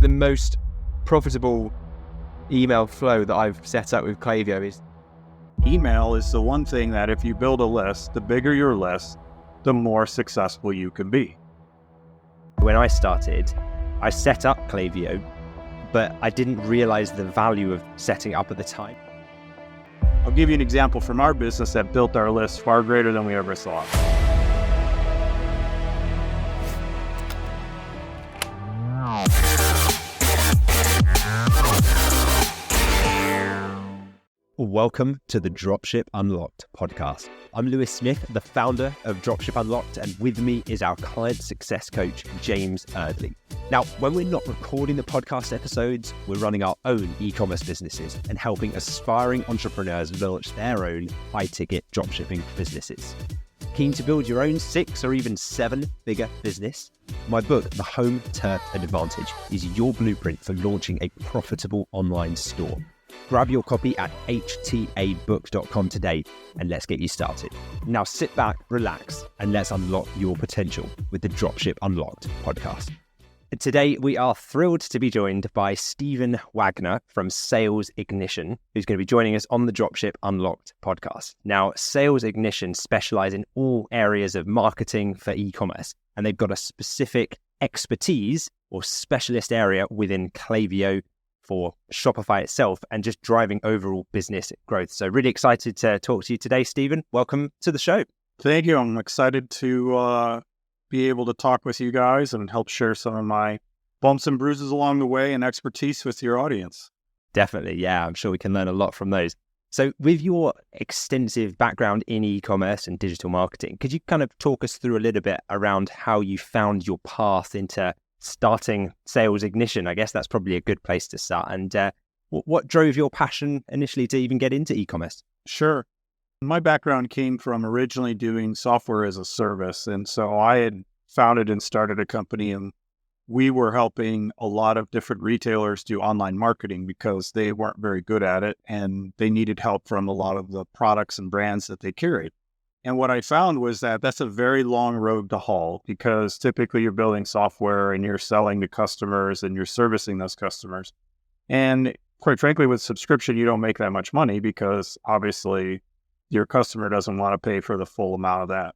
the most profitable email flow that I've set up with Klaviyo is email is the one thing that if you build a list, the bigger your list, the more successful you can be. when I started, I set up Klaviyo, but I didn't realize the value of setting it up at the time. I'll give you an example from our business that built our list far greater than we ever thought. Welcome to the Dropship Unlocked podcast. I'm Lewis Smith, the founder of Dropship Unlocked, and with me is our client success coach, James Erdley. Now, when we're not recording the podcast episodes, we're running our own e-commerce businesses and helping aspiring entrepreneurs launch their own high-ticket dropshipping businesses. Keen to build your own 6 or even 7-figure business? My book, The Home Turf Advantage, is your blueprint for launching a profitable online store. Grab your copy at htabook.com today and let's get you started. Now sit back, relax, and let's unlock your potential with the Dropship Unlocked podcast. Today, we are thrilled to be joined by Stephen Wagner from Sales Ignition, who's going to be joining us on the Dropship Unlocked podcast. Now, Sales Ignition specialize in all areas of marketing for e-commerce, and they've got a specific expertise or specialist area within Klaviyo for Shopify itself and just driving overall business growth. So really excited to talk to you today, Stephen. Welcome to the show. Thank you. I'm excited to be able to talk with you guys and help share some of my bumps and bruises along the way and expertise with your audience. Definitely. Yeah, I'm sure we can learn a lot from those. So with your extensive background in e-commerce and digital marketing, could you kind of talk us through a little bit around how you found your path into starting Sales Ignition? I guess that's probably a good place to start. And what drove your passion initially to even get into e-commerce? Sure. My background came from originally doing software as a service. And so I had founded and started a company, and we were helping a lot of different retailers do online marketing because they weren't very good at it and they needed help from a lot of the products and brands that they carried. And what I found was that that's a very long road to haul because typically you're building software and you're selling to customers and you're servicing those customers. And quite frankly, with subscription, you don't make that much money because obviously your customer doesn't want to pay for the full amount of that.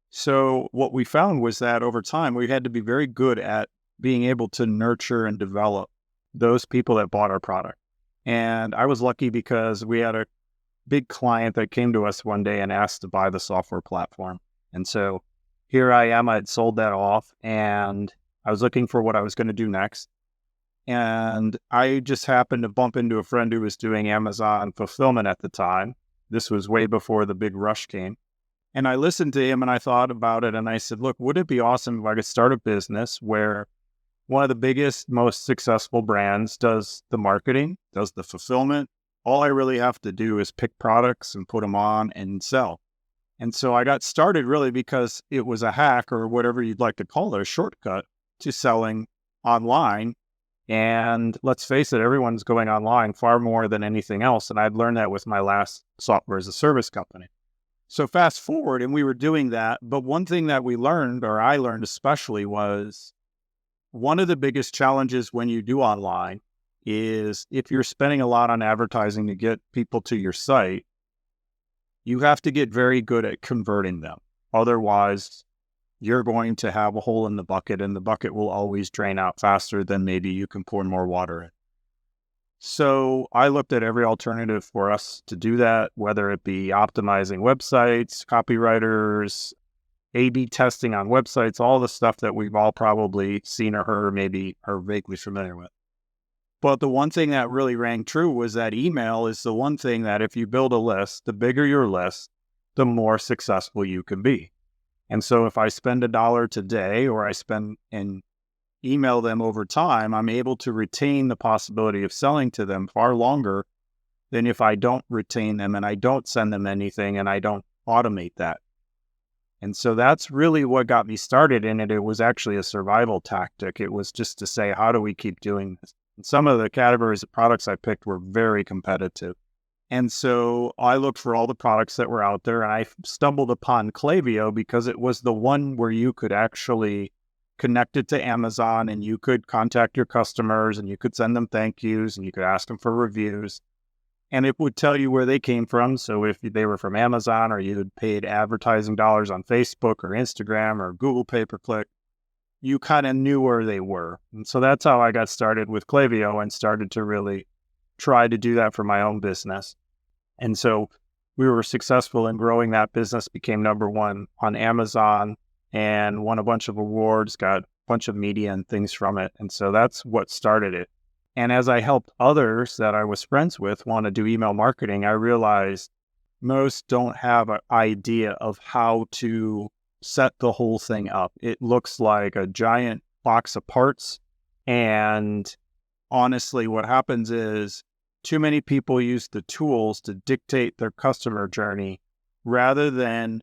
So what we found was that over time, we had to be very good at being able to nurture and develop those people that bought our product. And I was lucky because we had a big client that came to us one day and asked to buy the software platform. And so here I am, I had sold that off and I was looking for what I was going to do next. And I just happened to bump into a friend who was doing Amazon fulfillment at the time. This was way before the big rush came. And I listened to him and I thought about it and I said, look, would it be awesome if I could start a business where one of the biggest, most successful brands does the marketing, does the fulfillment. All I really have to do is pick products and put them on and sell. And so I got started really because it was a hack or whatever you'd like to call it, a shortcut to selling online. And let's face it, everyone's going online far more than anything else. And I'd learned that with my last software as a service company. So fast forward, and we were doing that. But one thing that we learned, or I learned especially, was one of the biggest challenges when you do online is if you're spending a lot on advertising to get people to your site, you have to get very good at converting them. Otherwise, you're going to have a hole in the bucket and the bucket will always drain out faster than maybe you can pour more water in. So I looked at every alternative for us to do that, whether it be optimizing websites, copywriters, A/B testing on websites, all the stuff that we've all probably seen or heard, or maybe are vaguely familiar with. But the one thing that really rang true was that email is the one thing that if you build a list, the bigger your list, the more successful you can be. And so if I spend $1 today or I spend and email them over time, I'm able to retain the possibility of selling to them far longer than if I don't retain them and I don't send them anything and I don't automate that. And so that's really what got me started in it. It was actually a survival tactic. It was just to say, how do we keep doing this? Some of the categories of products I picked were very competitive. And so I looked for all the products that were out there and I stumbled upon Klaviyo because it was the one where you could actually connected to Amazon, and you could contact your customers and you could send them thank yous and you could ask them for reviews. And it would tell you where they came from. So if they were from Amazon, or you had paid advertising dollars on Facebook or Instagram or Google pay-per-click, you kind of knew where they were. And so that's how I got started with Klaviyo and started to really try to do that for my own business. And so we were successful in growing that business, became number one on Amazon, and won a bunch of awards, got a bunch of media and things from it. And so that's what started it. And as I helped others that I was friends with want to do email marketing, I realized most don't have an idea of how to set the whole thing up. It looks like a giant box of parts. And honestly, what happens is too many people use the tools to dictate their customer journey rather than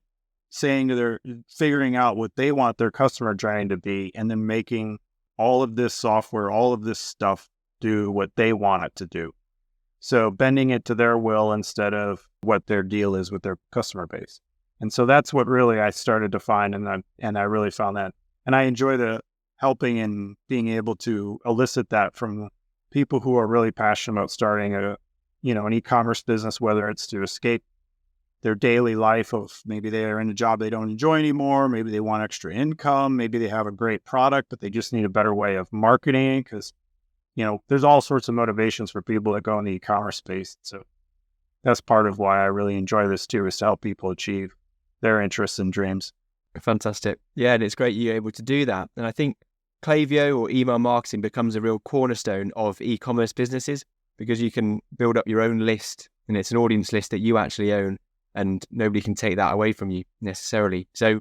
figuring out what they want their customer journey to be, and then making all of this software, all of this stuff do what they want it to do. So bending it to their will instead of what their deal is with their customer base. And so that's what really I started to find, and I really found that. And I enjoy the helping and being able to elicit that from people who are really passionate about starting an e-commerce business, whether it's to escape their daily life of maybe they are in a job they don't enjoy anymore, maybe they want extra income, maybe they have a great product, but they just need a better way of marketing, because there's all sorts of motivations for people that go in the e-commerce space. So that's part of why I really enjoy this too, is to help people achieve their interests and dreams. Fantastic. Yeah, and it's great you're able to do that. And I think Klaviyo or email marketing becomes a real cornerstone of e-commerce businesses, because you can build up your own list, and it's an audience list that you actually own, and nobody can take that away from you necessarily. So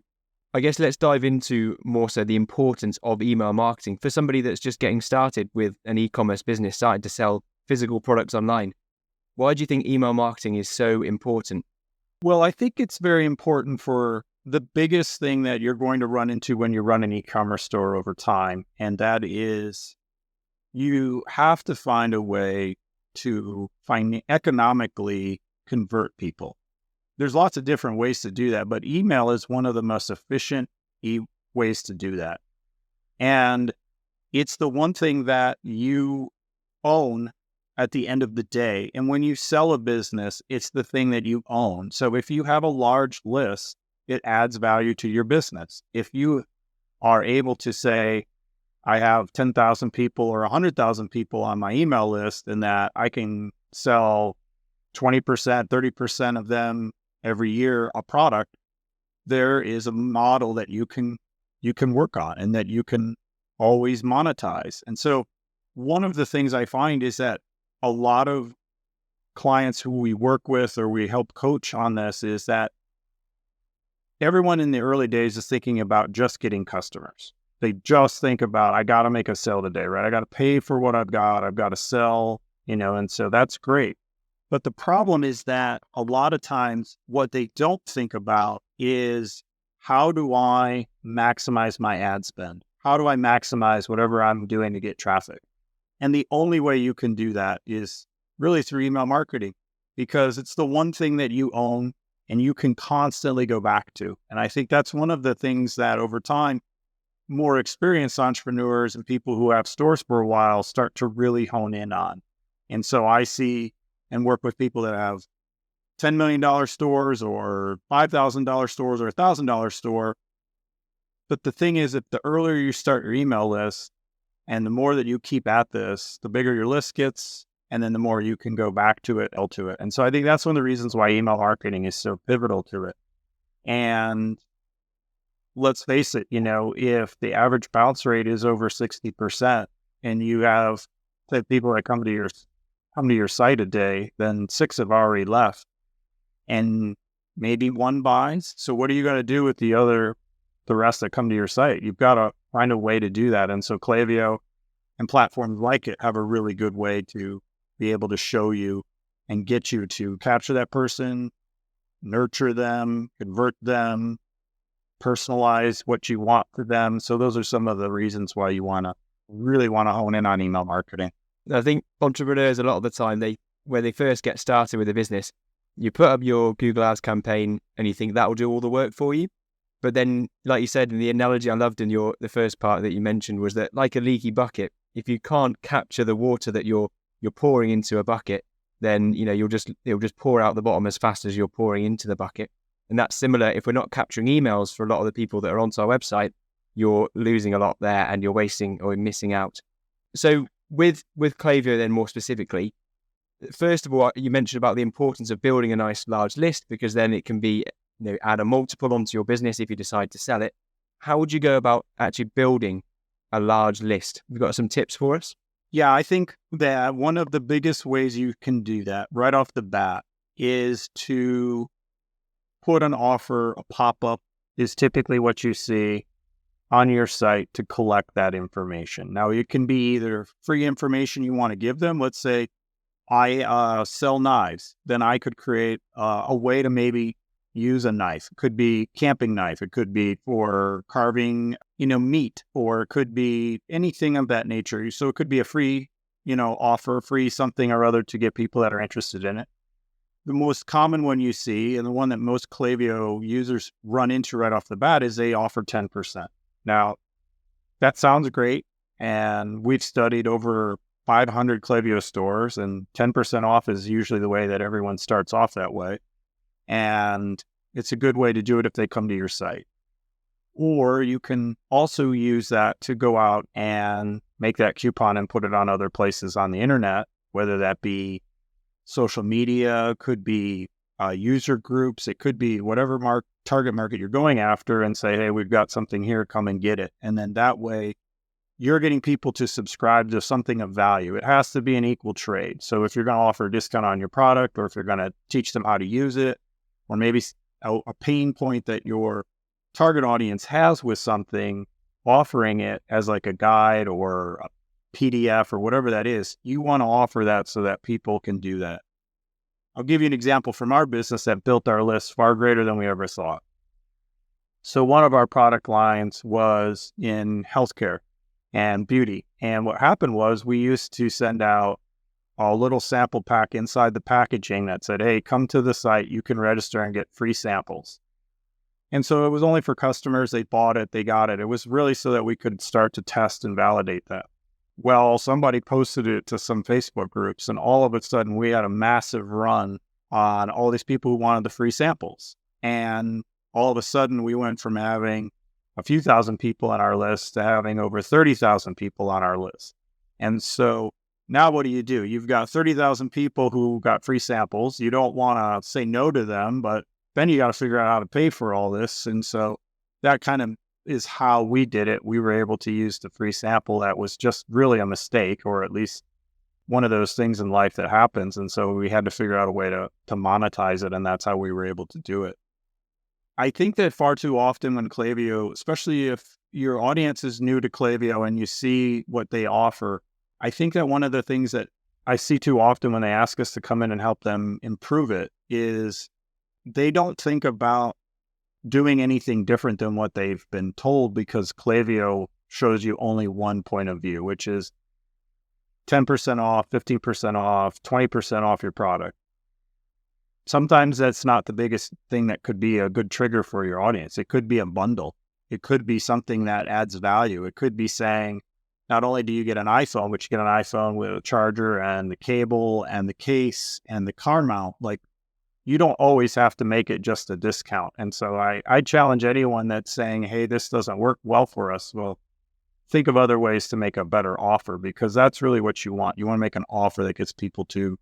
I guess let's dive into more so the importance of email marketing for somebody that's just getting started with an e-commerce business, starting to sell physical products online. Why do you think email marketing is so important? Well, I think it's very important for the biggest thing that you're going to run into when you run an e-commerce store over time, and that is you have to find a way to economically convert people. There's lots of different ways to do that, but email is one of the most efficient ways to do that. And it's the one thing that you own at the end of the day. And when you sell a business, it's the thing that you own. So if you have a large list, it adds value to your business. If you are able to say, I have 10,000 people or 100,000 people on my email list, and that I can sell 20%, 30% of them every year a product, there is a model that you can work on and that you can always monetize. And so one of the things I find is that a lot of clients who we work with or we help coach on this is that everyone in the early days is thinking about just getting customers. They just think about, I got to make a sale today, right? I got to pay for what I've got to sell, and so that's great. But the problem is that a lot of times what they don't think about is, how do I maximize my ad spend? How do I maximize whatever I'm doing to get traffic? And the only way you can do that is really through email marketing, because it's the one thing that you own and you can constantly go back to. And I think that's one of the things that over time, more experienced entrepreneurs and people who have stores for a while start to really hone in on. And so I see and work with people that have $10 million stores or $5,000 stores or $1,000 store. But the thing is, that the earlier you start your email list and the more that you keep at this, the bigger your list gets, and then the more you can go back to it. And so I think that's one of the reasons why email marketing is so pivotal to it. And let's face it, if the average bounce rate is over 60% and you have people that come to your site a day, then 6 have already left and maybe 1 buys. So what are you going to do with the rest that come to your site? You've got to find a way to do that. And so Klaviyo and platforms like it have a really good way to be able to show you and get you to capture that person, nurture them, convert them, personalize what you want for them. So those are some of the reasons why you really want to hone in on email marketing. I think entrepreneurs, a lot of the time, when they first get started with a business, you put up your Google Ads campaign and you think that will do all the work for you. But then, like you said, in the analogy I loved in the first part that you mentioned was that, like a leaky bucket, if you can't capture the water that you're pouring into a bucket, then it'll just pour out the bottom as fast as you're pouring into the bucket. And that's similar. If we're not capturing emails for a lot of the people that are onto our website, you're losing a lot there, and you're wasting or missing out. So with Klaviyo, then more specifically, first of all, you mentioned about the importance of building a nice large list, because then it can be, add a multiple onto your business if you decide to sell it. How would you go about actually building a large list? You've got some tips for us? Yeah, I think that one of the biggest ways you can do that right off the bat is to put an offer. A pop-up is typically what you see on your site to collect that information. Now, it can be either free information you want to give them. Let's say I sell knives. Then I could create a way to maybe use a knife. It could be camping knife. It could be for carving, meat, or it could be anything of that nature. So it could be a free, offer, free something or other to get people that are interested in it. The most common one you see, and the one that most Klaviyo users run into right off the bat, is they offer 10%. Now, that sounds great, and we've studied over 500 Klaviyo stores, and 10% off is usually the way that everyone starts off that way. And it's a good way to do it if they come to your site. Or you can also use that to go out and make that coupon and put it on other places on the internet, whether that be social media, could be user groups, it could be whatever target market you're going after, and say, hey, we've got something here, come and get it. And then that way, you're getting people to subscribe to something of value. It has to be an equal trade. So if you're going to offer a discount on your product, or if you're going to teach them how to use it, or maybe a pain point that your target audience has with something, offering it as like a guide or a PDF or whatever that is, you want to offer that so that people can do that. I'll give you an example from our business that built our list far greater than we ever thought. So one of our product lines was in healthcare and beauty. And what happened was we used to send out a little sample pack inside the packaging that said, hey, come to the site, you can register and get free samples. And so it was only for customers. They bought it, they got it. It was really so that we could start to test and validate that. Well, somebody posted it to some Facebook groups, and all of a sudden we had a massive run on all these people who wanted the free samples. And all of a sudden we went from having a few thousand people on our list to having over 30,000 people on our list. And so now what do? You've got 30,000 people who got free samples. You don't want to say no to them, but then you got to figure out how to pay for all this. And so that kind of is how we did it. We were able to use the free sample. That was just really a mistake, or at least one of those things in life that happens. And so we had to figure out a way to monetize it. And that's how we were able to do it. I think that far too often when Klaviyo, especially if your audience is new to Klaviyo and you see what they offer, I think that one of the things that I see too often when they ask us to come in and help them improve it is they don't think about doing anything different than what they've been told, because Klaviyo shows you only one point of view, which is 10% off, 15% off, 20% off your product. Sometimes that's not the biggest thing that could be a good trigger for your audience. It could be a bundle. It could be something that adds value. It could be saying, not only do you get an iPhone, but you get an iPhone with a charger and the cable and the case and the car mount. Like, you don't always have to make it just a discount. And so I challenge anyone that's saying, hey, this doesn't work well for us. Well, think of other ways to make a better offer, because that's really what you want. You want to make an offer that gets people to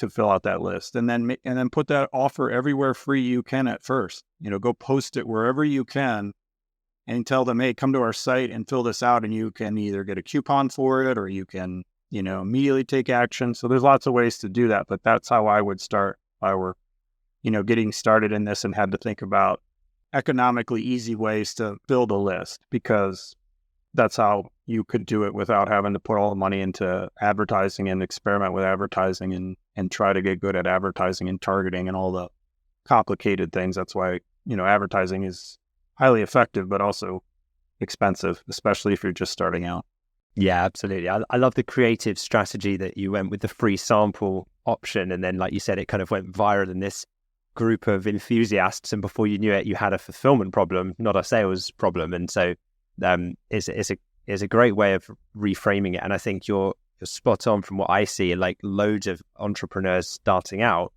fill out that list, and then put that offer everywhere free you can at first. Go post it wherever you can and tell them, hey, come to our site and fill this out, and you can either get a coupon for it, or you can, immediately take action. So there's lots of ways to do that, but that's how I would start if I were, getting started in this and had to think about economically easy ways to build a list, because that's how you could do it without having to put all the money into advertising and experiment with advertising and try to get good at advertising and targeting and all the complicated things. That's why, advertising is highly effective, but also expensive, especially if you're just starting out. Yeah, absolutely. I love the creative strategy that you went with the free sample option. And then, like you said, it kind of went viral in this group of enthusiasts, and before you knew it, you had a fulfillment problem, not a sales problem. And so it's a great way of reframing it. And I think you're spot on from what I see, like loads of entrepreneurs starting out.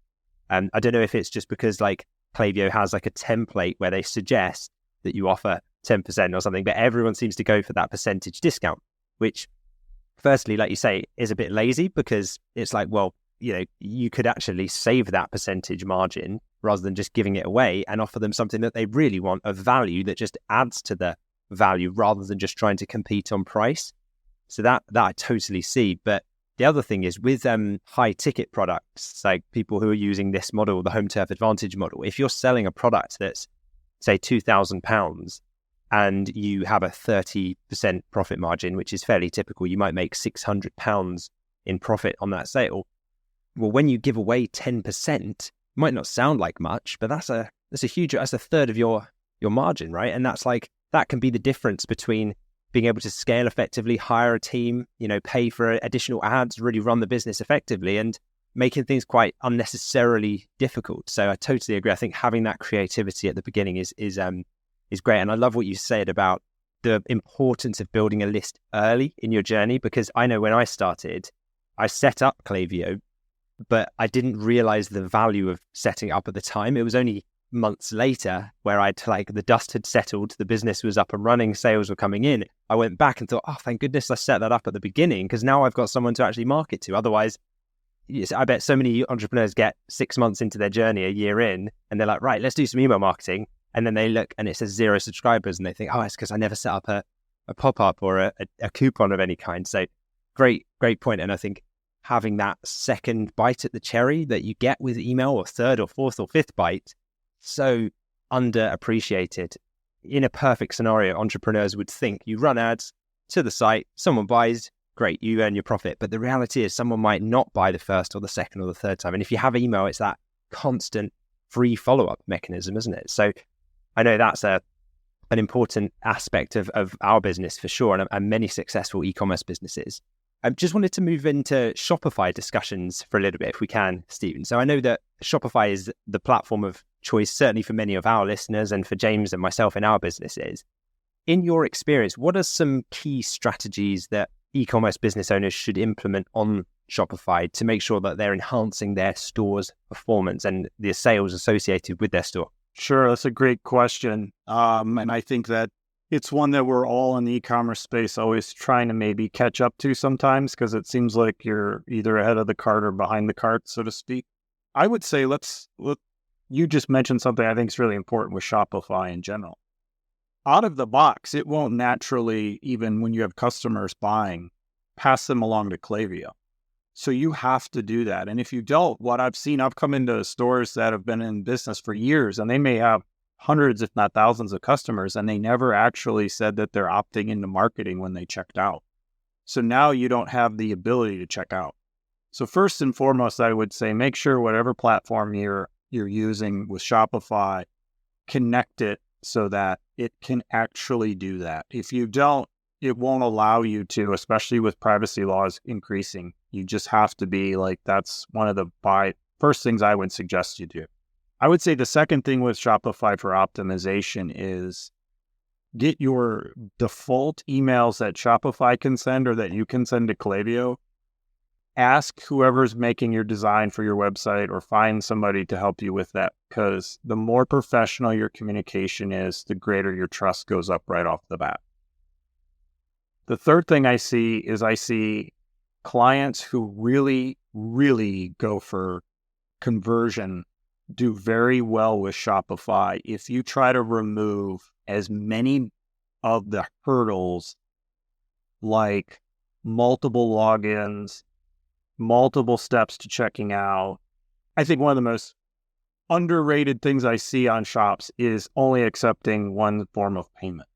And I don't know if it's just because like Klaviyo has like a template where they suggest that you offer 10% or something, but everyone seems to go for that percentage discount, which firstly, like you say, is a bit lazy, because it's like, well, you could actually save that percentage margin rather than just giving it away and offer them something that they really want of value that just adds to the value rather than just trying to compete on price. So that I totally see. But the other thing is with high ticket products, like people who are using this model, the home turf advantage model, if you're selling a product that's say £2,000 and you have a 30% profit margin, which is fairly typical, you might make £600 in profit on that sale. Well, when you give away 10%, it might not sound like much, but that's a third of your margin, right? And that can be the difference between being able to scale effectively, hire a team, pay for additional ads, really run the business effectively, and making things quite unnecessarily difficult. So I totally agree. I think having that creativity at the beginning is great. And I love what you said about the importance of building a list early in your journey, because I know when I started, I set up Klaviyo, but I didn't realize the value of setting it up at the time. It was only months later where the dust had settled, the business was up and running, sales were coming in. I went back and thought, oh, thank goodness I set that up at the beginning, because now I've got someone to actually market to. Otherwise, I bet so many entrepreneurs get 6 months into their journey, a year in, and they're like, right, let's do some email marketing. And then they look and it says 0 subscribers and they think, oh, it's because I never set up a pop-up or a coupon of any kind. So great point. And I think having that second bite at the cherry that you get with email, or third or fourth or fifth bite, so underappreciated. In a perfect scenario, entrepreneurs would think you run ads to the site, someone buys, great, you earn your profit. But the reality is someone might not buy the first or the second or the third time. And if you have email, it's that constant free follow-up mechanism, isn't it? So I know that's an important aspect of our business for sure, and many successful e-commerce businesses. I just wanted to move into Shopify discussions for a little bit, if we can, Stephen. So I know that Shopify is the platform of choice, certainly for many of our listeners and for James and myself in our businesses. In your experience, what are some key strategies that e-commerce business owners should implement on Shopify to make sure that they're enhancing their store's performance and the sales associated with their store? Sure, that's a great question. And I think that it's one that we're all in the e-commerce space always trying to maybe catch up to sometimes, because it seems like you're either ahead of the cart or behind the cart, so to speak. I would say you just mentioned something I think is really important with Shopify in general. Out of the box, it won't naturally, even when you have customers buying, pass them along to Klaviyo. So you have to do that. And if you don't, what I've come into stores that have been in business for years, and they may have hundreds, if not thousands of customers, and they never actually said that they're opting into marketing when they checked out. So now you don't have the ability to check out. So first and foremost, I would say make sure whatever platform you're using with Shopify, connect it so that it can actually do that. If you don't, it won't allow you to, especially with privacy laws increasing. You just have to be like, that's one of the first things I would suggest you do. I would say the second thing with Shopify for optimization is get your default emails that Shopify can send or that you can send to Klaviyo. Ask whoever's making your design for your website, or find somebody to help you with that, because the more professional your communication is, the greater your trust goes up right off the bat. The third thing I see clients who really, really go for conversion do very well with Shopify if you try to remove as many of the hurdles, like multiple logins, multiple steps to checking out. I think one of the most underrated things I see on shops is only accepting one form of payment.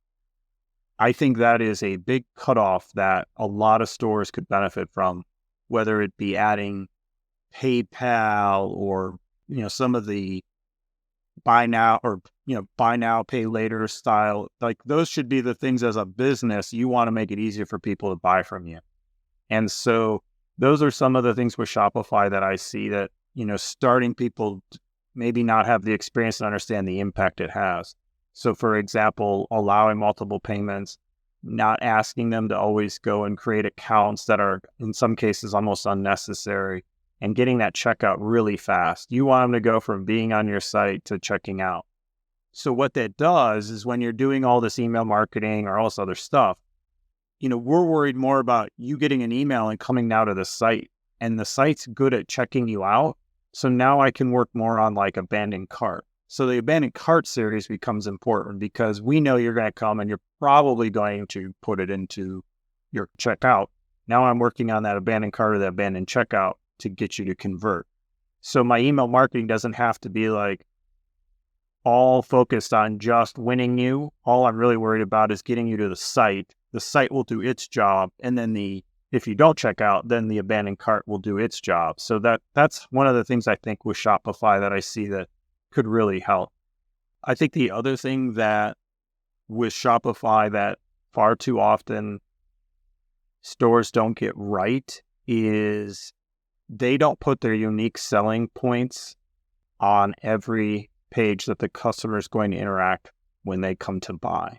I think that is a big cutoff that a lot of stores could benefit from, whether it be adding PayPal or, some of the buy now, pay later style. Like, those should be the things as a business you want to make it easier for people to buy from you. And so those are some of the things with Shopify that I see that, starting people maybe not have the experience to understand the impact it has. So for example, allowing multiple payments, not asking them to always go and create accounts that are in some cases almost unnecessary, and getting that checkout really fast. You want them to go from being on your site to checking out. So what that does is when you're doing all this email marketing or all this other stuff, we're worried more about you getting an email and coming now to the site, and the site's good at checking you out. So now I can work more on like abandoned cart. So the abandoned cart series becomes important because we know you're going to come and you're probably going to put it into your checkout. Now I'm working on that abandoned cart or the abandoned checkout to get you to convert. So my email marketing doesn't have to be like all focused on just winning you. All I'm really worried about is getting you to the site. The site will do its job. And then if you don't check out, then the abandoned cart will do its job. So that's one of the things I think with Shopify that I see that could really help. I think the other thing that with Shopify that far too often stores don't get right is they don't put their unique selling points on every page that the customer is going to interact when they come to buy.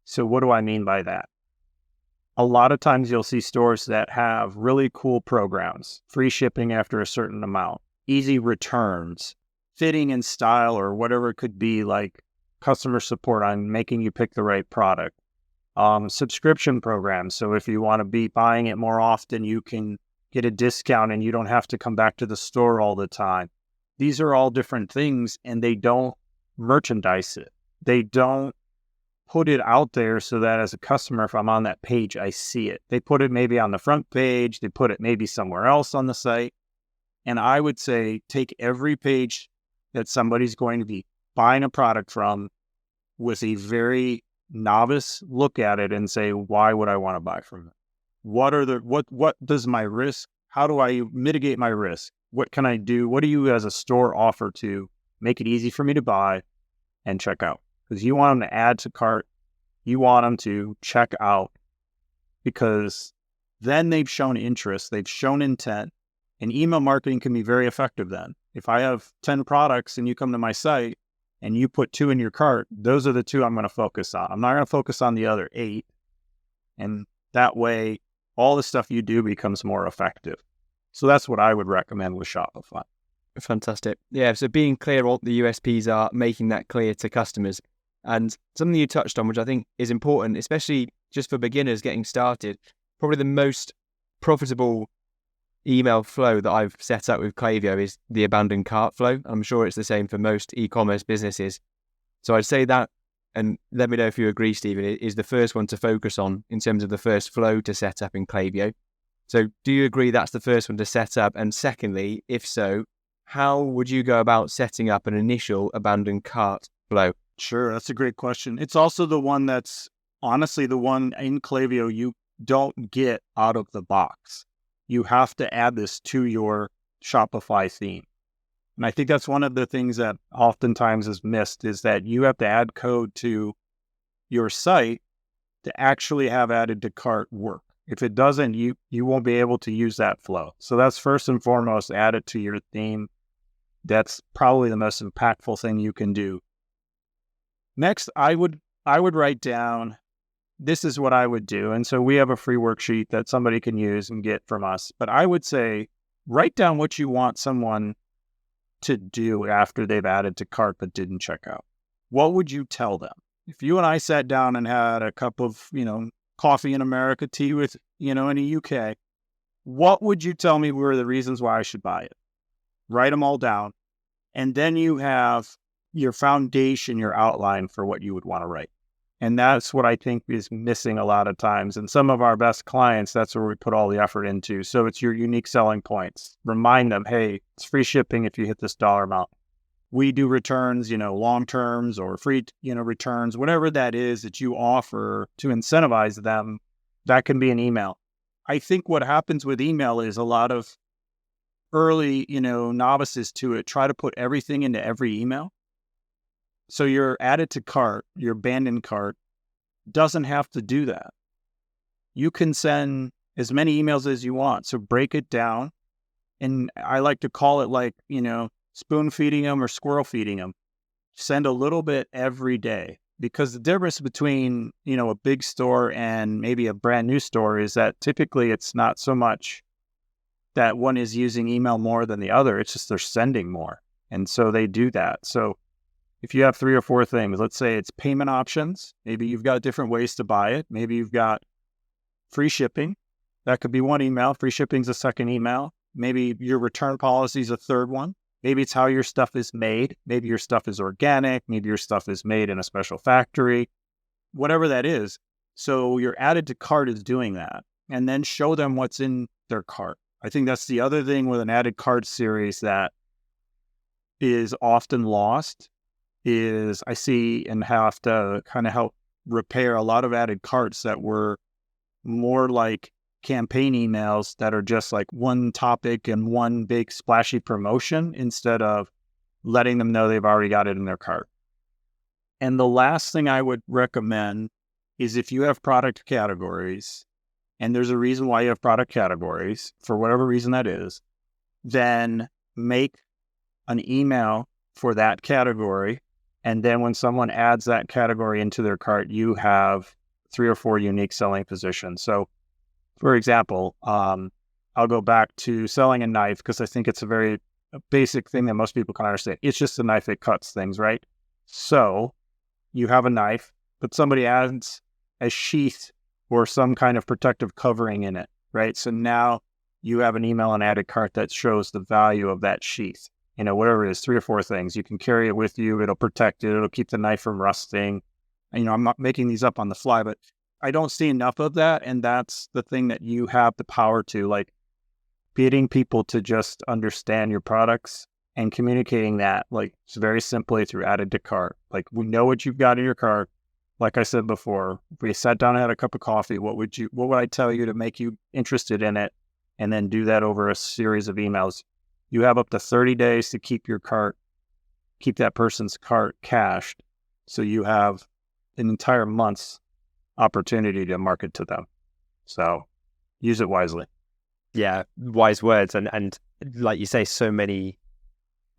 So what do I mean by that? A lot of times you'll see stores that have really cool programs, free shipping after a certain amount, easy returns, fitting and style, or whatever it could be, like customer support on making you pick the right product, subscription programs. So if you want to be buying it more often, you can get a discount and you don't have to come back to the store all the time. These are all different things, and they don't merchandise it. They don't put it out there so that as a customer, if I'm on that page, I see it. They put it maybe on the front page. They put it maybe somewhere else on the site. And I would say take every page that somebody's going to be buying a product from with a very novice look at it and say, why would I want to buy from it? What does my risk, how do I mitigate my risk? What can I do? What do you as a store offer to make it easy for me to buy and check out? Because you want them to add to cart. You want them to check out, because then they've shown interest, they've shown intent, and email marketing can be very effective then. If I have 10 products and you come to my site and you put 2 in your cart, those are the 2 I'm going to focus on. I'm not going to focus on the other 8. And that way, all the stuff you do becomes more effective. So that's what I would recommend with Shopify. Fantastic. Yeah, so being clear what the USPs are, making that clear to customers. And something you touched on, which I think is important, especially just for beginners getting started, probably the most profitable email flow that I've set up with Klaviyo is the abandoned cart flow. I'm sure it's the same for most e-commerce businesses. So I'd say that, and let me know if you agree, Stephen, is the first one to focus on in terms of the first flow to set up in Klaviyo. So do you agree that's the first one to set up? And secondly, if so, how would you go about setting up an initial abandoned cart flow? Sure, that's a great question. It's also the one that's honestly the one in Klaviyo you don't get out of the box. You have to add this to your Shopify theme. And I think that's one of the things that oftentimes is missed, is that you have to add code to your site to actually have added to cart work. If it doesn't, you won't be able to use that flow. So that's first and foremost, add it to your theme. That's probably the most impactful thing you can do. Next, I would write down, this is what I would do. And so we have a free worksheet that somebody can use and get from us. But I would say, write down what you want someone to do after they've added to cart but didn't check out. What would you tell them? If you and I sat down and had a cup of, coffee in America, tea with, in the UK, what would you tell me were the reasons why I should buy it? Write them all down. And then you have your foundation, your outline for what you would want to write. And that's what I think is missing a lot of times. And some of our best clients, that's where we put all the effort into. So it's your unique selling points. Remind them, hey, it's free shipping if you hit this dollar amount. We do returns, long terms or free, returns, whatever that is that you offer to incentivize them. That can be an email. I think what happens with email is a lot of early, novices to it try to put everything into every email. So your added to cart, your abandoned cart, doesn't have to do that. You can send as many emails as you want. So break it down. And I like to call it like, spoon feeding them or squirrel feeding them. Send a little bit every day, because the difference between, a big store and maybe a brand new store is that typically it's not so much that one is using email more than the other. It's just they're sending more. And so they do that. So if you have 3 or 4 things, let's say it's payment options, maybe you've got different ways to buy it. Maybe you've got free shipping. That could be one email. Free shipping is a second email. Maybe your return policy is a third one. Maybe it's how your stuff is made. Maybe your stuff is organic. Maybe your stuff is made in a special factory, whatever that is. So your added to cart is doing that. And then show them what's in their cart. I think that's the other thing with an added cart series that is often lost is I see and have to kind of help repair a lot of added carts that were more like campaign emails that are just like one topic and one big splashy promotion instead of letting them know they've already got it in their cart. And the last thing I would recommend is if you have product categories, and there's a reason why you have product categories, for whatever reason that is, then make an email for that category. And then when someone adds that category into their cart, you have 3 or 4 unique selling positions. So for example, I'll go back to selling a knife because I think it's a basic thing that most people can understand. It's just a knife that cuts things, right? So you have a knife, but somebody adds a sheath or some kind of protective covering in it, right? So now you have an email and added cart that shows the value of that sheath. Whatever it is, 3 or 4 things. You can carry it with you. It'll protect it. It'll keep the knife from rusting. I'm not making these up on the fly, but I don't see enough of that. And that's the thing that you have the power to, like getting people to just understand your products and communicating that, like it's very simply through added to cart. Like we know what you've got in your cart. Like I said before, if we sat down and had a cup of coffee, what would I tell you to make you interested in it? And then do that over a series of emails. You have up to 30 days to keep that person's cart cached. So you have an entire month's opportunity to market to them. So use it wisely. Yeah, wise words. And like you say, so many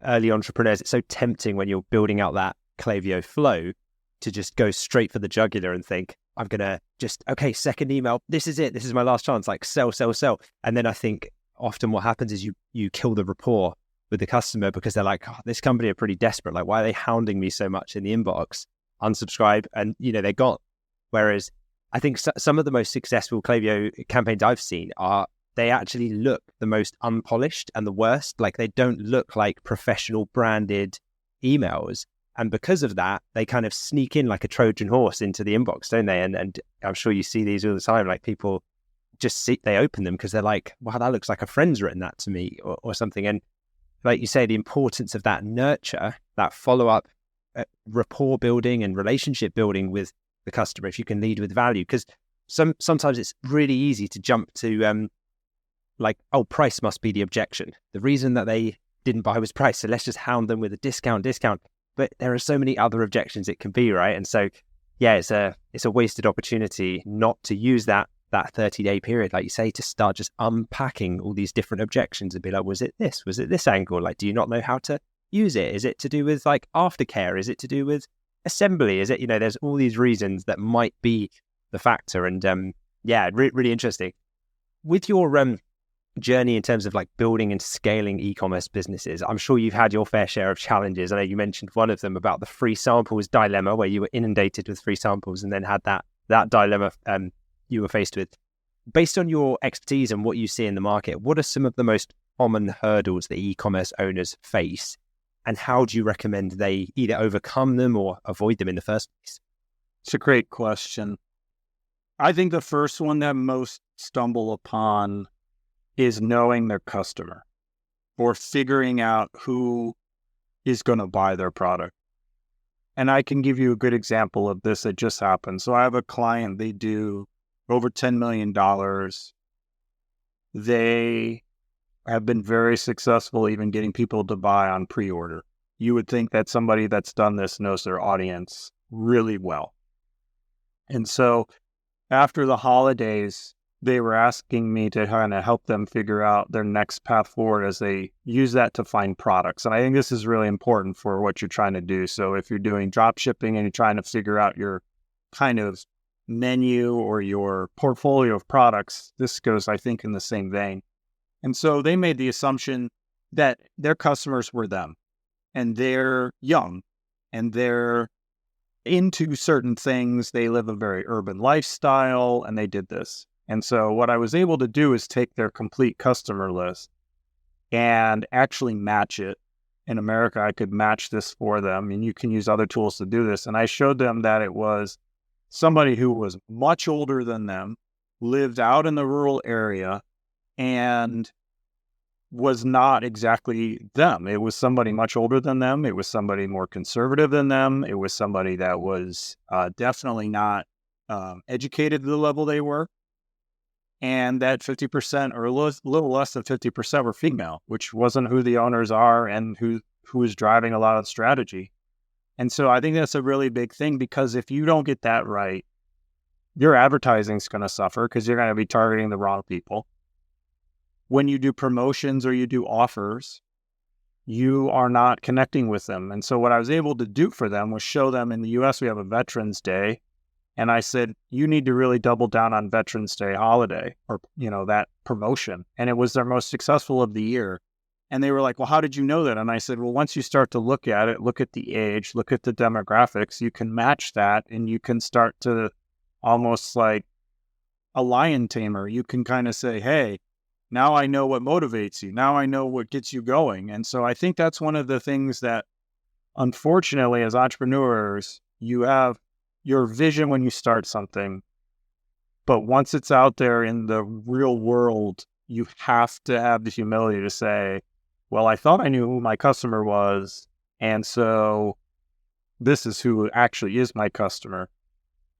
early entrepreneurs, it's so tempting when you're building out that Klaviyo flow to just go straight for the jugular and think, I'm going to second email. This is it. This is my last chance. Like sell. And then I think often what happens is you kill the rapport with the customer because they're like, this company are pretty desperate. Like, why are they hounding me so much in the inbox? Unsubscribe. And, they're gone. Whereas I think some of the most successful Klaviyo campaigns I've seen they actually look the most unpolished and the worst. Like they don't look like professional branded emails. And because of that, they kind of sneak in like a Trojan horse into the inbox, don't they? And I'm sure you see these all the time. Like people they open them because they're like, wow, that looks like a friend's written that to me or something. And like you say, the importance of that nurture, that follow-up rapport building and relationship building with the customer, if you can lead with value, because sometimes it's really easy to jump to price must be the objection. The reason that they didn't buy was price, so let's just hound them with a discount. But there are so many other objections it can be, right? And so yeah, it's a wasted opportunity not to use that 30-day period, like you say, to start just unpacking all these different objections and be like, was it this angle? Like, do you not know how to use it? Is it to do with like aftercare? Is it to do with assembly? Is it, there's all these reasons that might be the factor. And really interesting. With your journey in terms of like building and scaling e-commerce businesses, I'm sure you've had your fair share of challenges. I know you mentioned one of them about the free samples dilemma, where you were inundated with free samples and then had that dilemma you were faced with. Based on your expertise and what you see in the market, what are some of the most common hurdles that e-commerce owners face, and how do you recommend they either overcome them or avoid them in the first place? It's a great question. I think the first one that most stumble upon is knowing their customer or figuring out who is going to buy their product. And I can give you a good example of this that just happened. So I have a client, they do over $10 million. They have been very successful even getting people to buy on pre-order. You would think that somebody that's done this knows their audience really well. And so after the holidays, they were asking me to kind of help them figure out their next path forward as they use that to find products. And I think this is really important for what you're trying to do. So if you're doing drop shipping and you're trying to figure out your kind of menu or your portfolio of products, this goes, I think, in the same vein. And so they made the assumption that their customers were them, and they're young, and they're into certain things. They live a very urban lifestyle, and they did this. And so what I was able to do is take their complete customer list and actually match it. In America, I could match this for them, and you can use other tools to do this. And I showed them that it was somebody who was much older than them, lived out in the rural area, and was not exactly them. It was somebody much older than them. It was somebody more conservative than them. It was somebody that was definitely not educated to the level they were. And that 50% or a little less than 50% were female, which wasn't who the owners are and who is driving a lot of the strategy. And so I think that's a really big thing, because if you don't get that right, your advertising is going to suffer because you're going to be targeting the wrong people. When you do promotions or you do offers, you are not connecting with them. And so what I was able to do for them was show them, in the US, we have a Veterans Day. And I said, you need to really double down on Veterans Day holiday, or, that promotion. And it was their most successful of the year. And they were like, well, how did you know that? And I said, well, once you start to look at it, look at the age, look at the demographics, you can match that, and you can start to almost like a lion tamer. You can kind of say, hey, now I know what motivates you. Now I know what gets you going. And so I think that's one of the things that, unfortunately, as entrepreneurs, you have your vision when you start something, but once it's out there in the real world, you have to have the humility to say, well, I thought I knew who my customer was, and so this is who actually is my customer.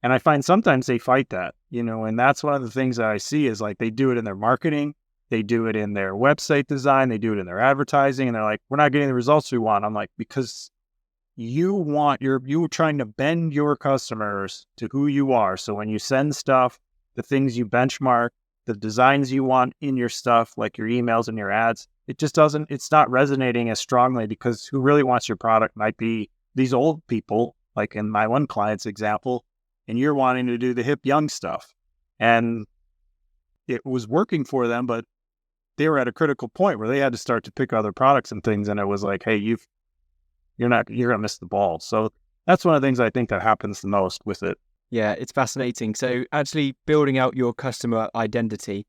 And I find sometimes they fight that, and that's one of the things that I see is like they do it in their marketing, they do it in their website design, they do it in their advertising, and they're like, we're not getting the results we want. I'm like, because you're trying to bend your customers to who you are. So when you send stuff, the things you benchmark, the designs you want in your stuff, like your emails and your ads, it's not resonating as strongly, because who really wants your product might be these old people, like in my one client's example, and you're wanting to do the hip young stuff. And it was working for them, but they were at a critical point where they had to start to pick other products and things. And it was like, hey, you're going to miss the ball. So that's one of the things I think that happens the most with it. Yeah, it's fascinating. So actually building out your customer identity.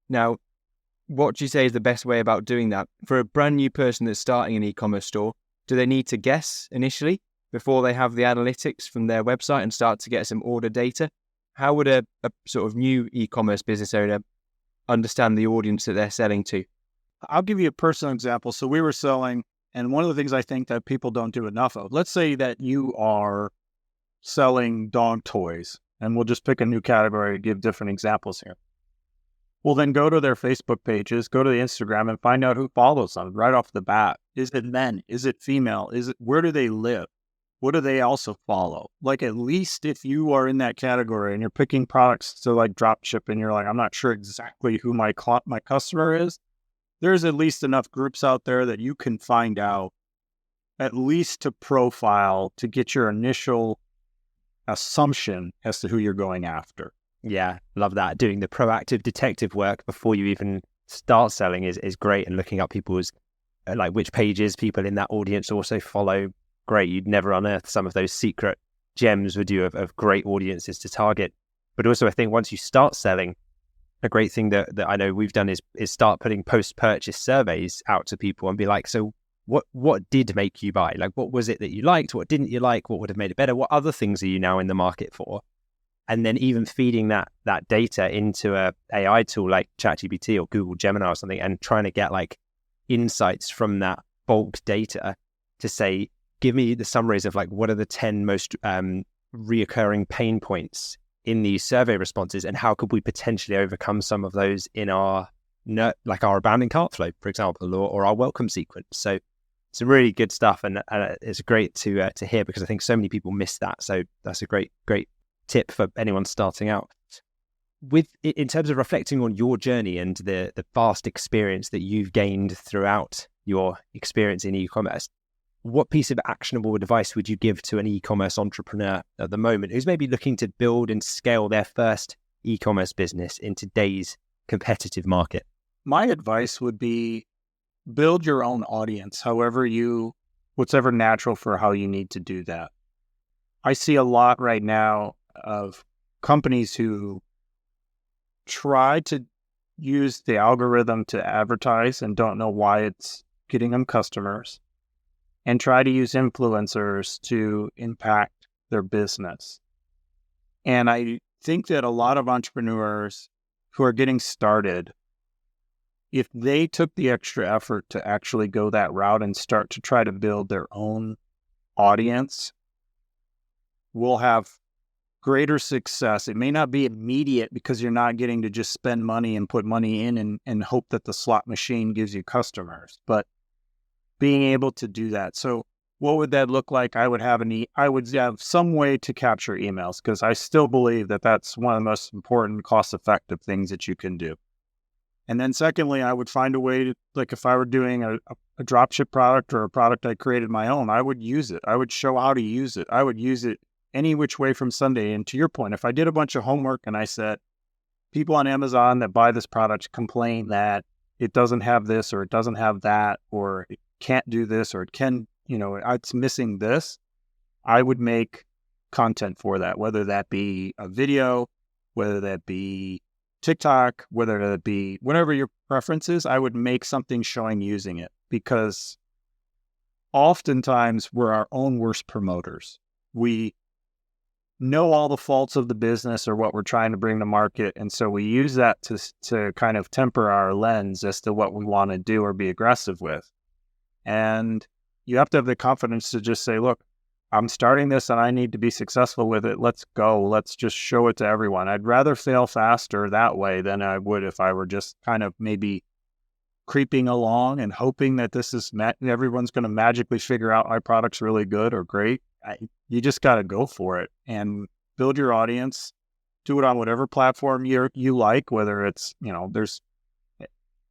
Now, what do you say is the best way about doing that? For a brand new person that's starting an e-commerce store, do they need to guess initially before they have the analytics from their website and start to get some order data? How would a sort of new e-commerce business owner understand the audience that they're selling to? I'll give you a personal example. So we were selling, and one of the things I think that people don't do enough of, let's say that you are selling dog toys, and we'll just pick a new category to give different examples here. Well, then go to their Facebook pages, go to the Instagram, and find out who follows them right off the bat. Is it men? Is it female? Where do they live? What do they also follow? Like, at least if you are in that category and you're picking products to like drop ship, and you're like, I'm not sure exactly who my customer is, there's at least enough groups out there that you can find out, at least to profile, to get your initial assumption as to who you're going after. Yeah, love that. Doing the proactive detective work before you even start selling is great, and looking up people's, like, which pages people in that audience also follow. Great. You'd never unearth some of those secret gems, would you, of great audiences to target. But also, I think once you start selling, a great thing that I know we've done is start putting post-purchase surveys out to people and be like, so what did make you buy? Like, what was it that you liked? What didn't you like? What would have made it better? What other things are you now in the market for? And then even feeding that data into a AI tool like ChatGPT or Google Gemini or something, and trying to get like insights from that bulk data to say, give me the summaries of like, what are the 10 most reoccurring pain points in these survey responses, and how could we potentially overcome some of those in our abandoned cart flow, for example, or our welcome sequence. So some really good stuff, and it's great to hear, because I think so many people miss that. So that's a great tip for anyone starting out. in terms of reflecting on your journey and the vast experience that you've gained throughout your experience in e-commerce, what piece of actionable advice would you give to an e-commerce entrepreneur at the moment who's maybe looking to build and scale their first e-commerce business in today's competitive market? My advice would be build your own audience, what's ever natural for how you need to do that. I see a lot right now of companies who try to use the algorithm to advertise and don't know why it's getting them customers, and try to use influencers to impact their business. And I think that a lot of entrepreneurs who are getting started, if they took the extra effort to actually go that route and start to try to build their own audience, will have greater success. It may not be immediate because you're not getting to just spend money and put money in and hope that the slot machine gives you customers, but being able to do that. So what would that look like? I would have some way to capture emails, because I still believe that that's one of the most important cost-effective things that you can do. And then secondly, I would find a way to, like if I were doing a dropship product or a product I created my own, I would use it. I would show how to use it. I would use it any which way from Sunday. And to your point, if I did a bunch of homework and I said, people on Amazon that buy this product complain that it doesn't have this or it doesn't have that, or it can't do this, or it can, it's missing this, I would make content for that, whether that be a video, whether that be TikTok, whether that be whatever your preference is, I would make something showing using it, because oftentimes we're our own worst promoters. We know all the faults of the business or what we're trying to bring to market, and so we use that to kind of temper our lens as to what we want to do or be aggressive with. And you have to have the confidence to just say, look, I'm starting this and I need to be successful with it. Let's go. Let's just show it to everyone. I'd rather fail faster that way than I would if I were just kind of maybe creeping along and hoping that everyone's going to magically figure out my product's really good or great. You just got to go for it and build your audience. Do it on whatever platform you like, whether it's, there's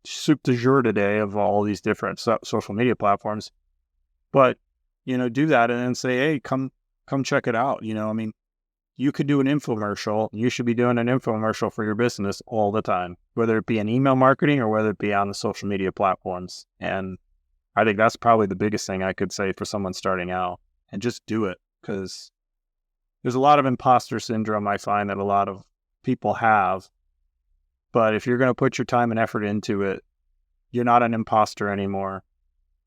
soup du jour today of all these different social media platforms. But, do that and then say, hey, come check it out. You could do an infomercial. You should be doing an infomercial for your business all the time, whether it be in email marketing or whether it be on the social media platforms. And I think that's probably the biggest thing I could say for someone starting out, and just do it, because there's a lot of imposter syndrome I find that a lot of people have. But if you're going to put your time and effort into it, you're not an imposter anymore.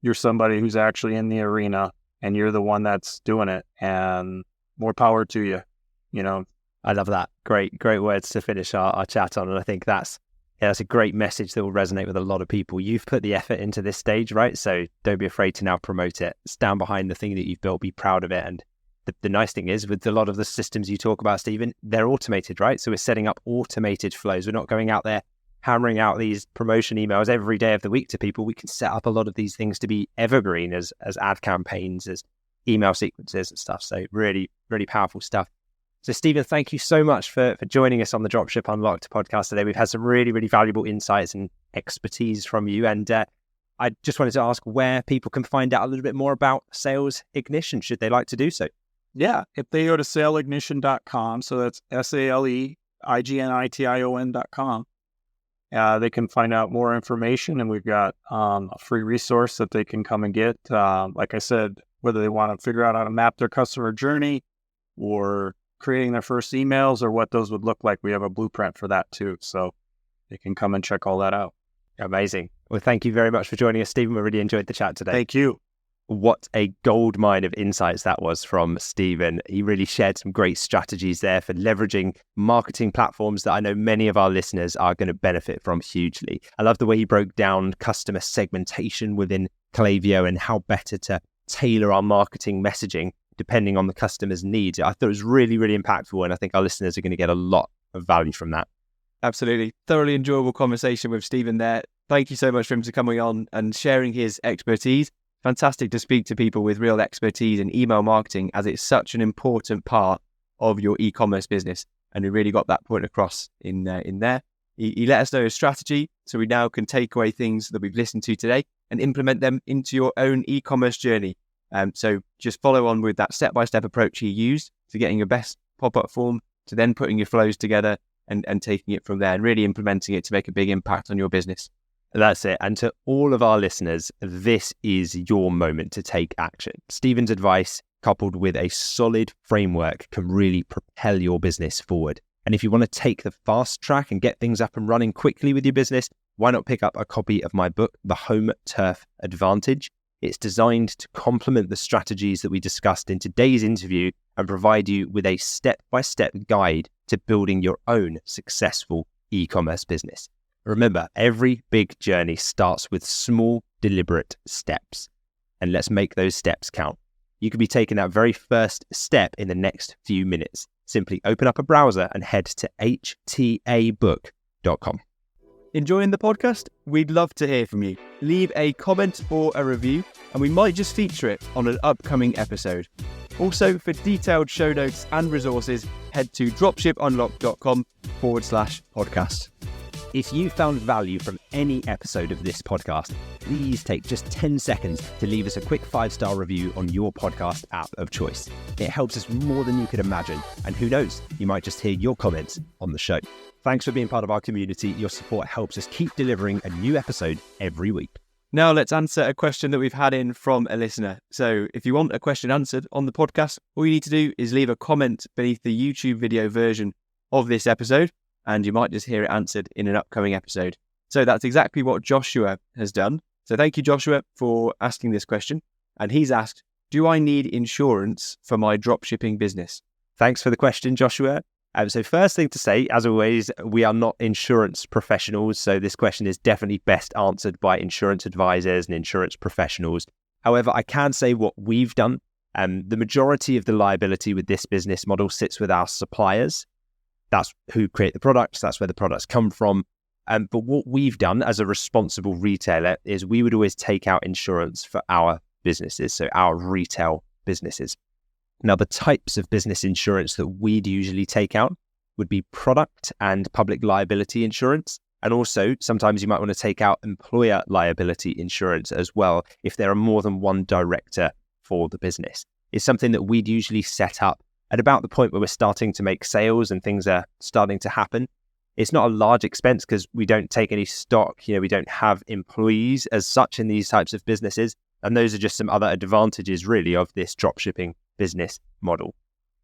You're somebody who's actually in the arena, and you're the one that's doing it, and more power to you. I love that. Great words to finish our chat on. And I think that's a great message that will resonate with a lot of people. You've put the effort into this stage, right? So don't be afraid to now promote it. Stand behind the thing that you've built, be proud of it. And the nice thing is, with a lot of the systems you talk about, Stephen, they're automated, right? So we're setting up automated flows. We're not going out there hammering out these promotion emails every day of the week to people. We can set up a lot of these things to be evergreen as ad campaigns, as email sequences and stuff. So really, really powerful stuff. So Stephen, thank you so much for joining us on the Dropship Unlocked podcast today. We've had some really, really valuable insights and expertise from you. And I just wanted to ask where people can find out a little bit more about Sales Ignition, should they like to do so. Yeah, if they go to saleignition.com, so that's SALEIGNITION.com, they can find out more information, and we've got a free resource that they can come and get. Like I said, whether they want to figure out how to map their customer journey or creating their first emails or what those would look like, we have a blueprint for that too. So they can come and check all that out. Amazing. Well, thank you very much for joining us, Stephen. We really enjoyed the chat today. Thank you. What a gold mine of insights that was from Stephen. He really shared some great strategies there for leveraging marketing platforms that I know many of our listeners are going to benefit from hugely. I love the way he broke down customer segmentation within Klaviyo and how better to tailor our marketing messaging depending on the customer's needs. I thought it was really, really impactful, and I think our listeners are going to get a lot of value from that. Absolutely. Thoroughly enjoyable conversation with Stephen there. Thank you so much for him coming on and sharing his expertise. Fantastic to speak to people with real expertise in email marketing, as it's such an important part of your e-commerce business. and he really got that point across in there. He let us know his strategy, so we now can take away things that we've listened to today and implement them into your own e-commerce journey. So just follow on with that step-by-step approach he used to getting your best pop-up form, to then putting your flows together and taking it from there and really implementing it to make a big impact on your business. That's it. And to all of our listeners, this is your moment to take action. Stephen's advice, coupled with a solid framework, can really propel your business forward. And if you want to take the fast track and get things up and running quickly with your business, why not pick up a copy of my book, The Home Turf Advantage? It's designed to complement the strategies that we discussed in today's interview and provide you with a step-by-step guide to building your own successful e-commerce business. Remember, every big journey starts with small, deliberate steps. And let's make those steps count. You could be taking that very first step in the next few minutes. Simply open up a browser and head to htabook.com. Enjoying the podcast? We'd love to hear from you. Leave a comment or a review, and we might just feature it on an upcoming episode. Also, for detailed show notes and resources, head to dropshipunlocked.com/podcast. If you found value from any episode of this podcast, please take just 10 seconds to leave us a quick 5-star review on your podcast app of choice. It helps us more than you could imagine. And who knows, you might just hear your comments on the show. Thanks for being part of our community. Your support helps us keep delivering a new episode every week. Now let's answer a question that we've had in from a listener. So if you want a question answered on the podcast, all you need to do is leave a comment beneath the YouTube video version of this episode, and you might just hear it answered in an upcoming episode. So that's exactly what Joshua has done. So thank you, Joshua, for asking this question. And he's asked, do I need insurance for my dropshipping business? Thanks for the question, Joshua. So first thing to say, as always, we are not insurance professionals. So this question is definitely best answered by insurance advisors and insurance professionals. However, I can say what we've done. The majority of the liability with this business model sits with our suppliers. That's who create the products. That's where the products come from. But what we've done as a responsible retailer is we would always take out insurance for our businesses, so our retail businesses. Now, the types of business insurance that we'd usually take out would be product and public liability insurance. And also, sometimes you might want to take out employer liability insurance as well if there are more than one director for the business. It's something that we'd usually set up at about the point where we're starting to make sales and things are starting to happen. It's not a large expense because we don't take any stock. We don't have employees as such in these types of businesses. And those are just some other advantages really of this dropshipping business model.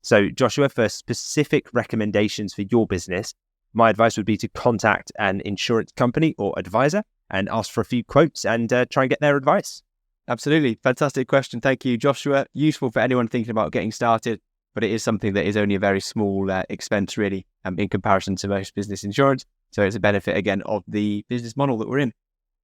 So Joshua, for specific recommendations for your business, my advice would be to contact an insurance company or advisor and ask for a few quotes and try and get their advice. Absolutely. Fantastic question. Thank you, Joshua. Useful for anyone thinking about getting started, but it is something that is only a very small expense really in comparison to most business insurance. So it's a benefit again of the business model that we're in.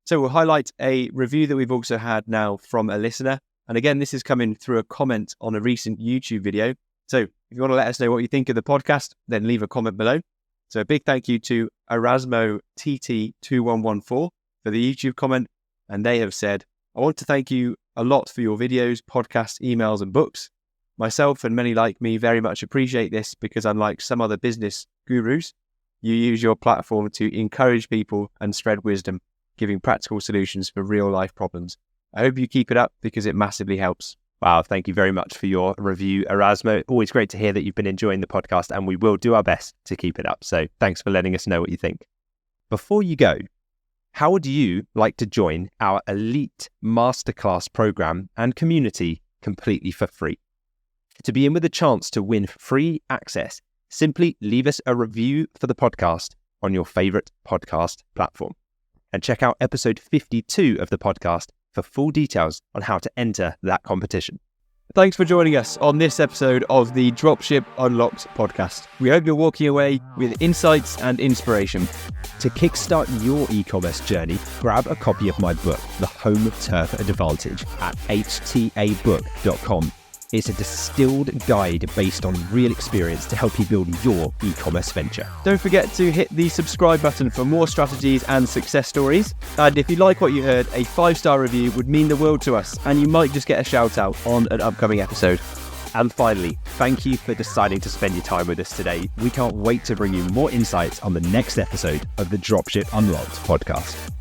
So we'll highlight a review that we've also had now from a listener. And again, this is coming through a comment on a recent YouTube video. So if you want to let us know what you think of the podcast, then leave a comment below. So a big thank you to Erasmo TT2114 for the YouTube comment. And they have said, I want to thank you a lot for your videos, podcasts, emails, and books. Myself and many like me very much appreciate this because unlike some other business gurus, you use your platform to encourage people and spread wisdom, giving practical solutions for real life problems. I hope you keep it up because it massively helps. Wow, thank you very much for your review, Erasmo. Always great to hear that you've been enjoying the podcast and we will do our best to keep it up. So thanks for letting us know what you think. Before you go, how would you like to join our elite masterclass program and community completely for free? To be in with a chance to win free access, simply leave us a review for the podcast on your favorite podcast platform. And check out episode 52 of the podcast for full details on how to enter that competition. Thanks for joining us on this episode of the Dropship Unlocked podcast. We hope you're walking away with insights and inspiration. To kickstart your e-commerce journey, grab a copy of my book, The Home Turf Advantage, at htabook.com. It's a distilled guide based on real experience to help you build your e-commerce venture. Don't forget to hit the subscribe button for more strategies and success stories. And if you like what you heard, a 5-star review would mean the world to us, and you might just get a shout out on an upcoming episode. And finally, thank you for deciding to spend your time with us today. We can't wait to bring you more insights on the next episode of the Dropship Unlocked podcast.